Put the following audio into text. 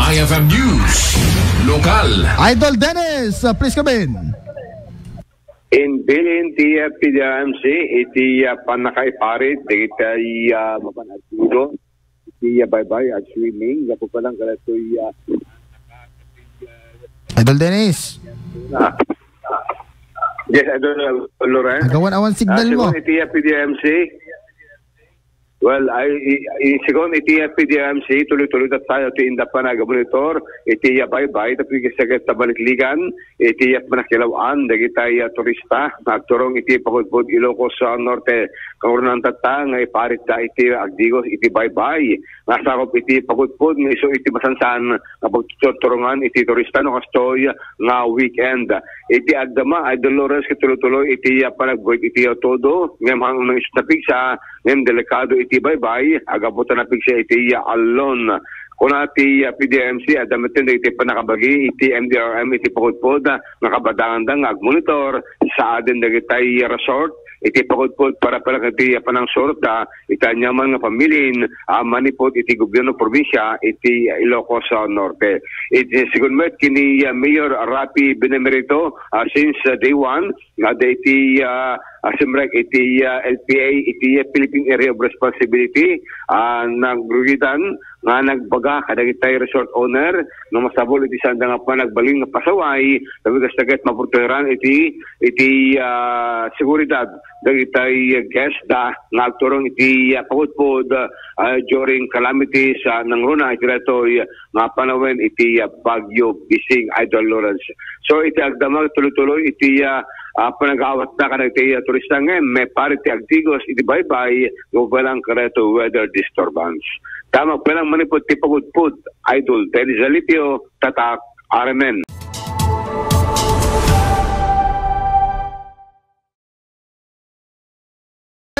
IFM News. Lokal. Idol Dennis, please come in. In bilin tiya PDMC, iti panakaiparit, iti mapanatiro, iti bye-bye at swimming, gapo palang kalato Idol Dennis. Yes, Idol Loren. Agawan-awan signal mo. Iti PDMC. Well, sigon iti PDMC, tuloy-tuloy na tayo iti indapan na monitor, iti bye-bye, tapi kasagat na balikligan, iti panakilawaan, dagi tayo turista, nagturong iti pagudpod Ilocos Norte, kaurunan tata, ngay parit ta iti agdigos, iti bye-bye, nasakop iti pagudpod, iso iti masansan, napagtuturungan, iti turista, no kastoy, nga weekend. Iti agdama, ay Dolores, tuloy-tuloy, iti panagboy, iti todo, ngayang hanggang isutapig sa, ngayang delikado iti bye-bye, agabutan na pigsa iti alon. Kung iti PDMC, adamitin na iti panakabagi, iti MDRM, iti pagudpod, nakabadangan dang agmonitor, sa adin na itay resort, iti pagudpod para pala iti panang sorta, iti anyaman nga pamilin, manipod iti gobyerno probinsya, iti Ilocos Norte. Iti sigurmet kini Mayor Rapi Benemerito, since day one, nga iti Simrek iti LPA, iti Philippine Area of Responsibility, nagrugitan, nga nagbaga kadagitay resort owner, nga masabol iti sanda nga pa nagbaling nga pasaway, tabigas tagat mapurtuheran iti seguridad, dagitay guest da, nagturong iti pagudpod during calamities ng runa, iti retoy nga panawen iti Bagyo Bising, Idol Lawrence. So iti agdamag tuloy-tuloy iti panag-awat na kanagtay turista ngayon, may parity agtigos, iti bye-bye, walang kareto weather disturbance. Tama palang manipod ti pagudpod, Idol Dennis Alipio, Tatak, RMN.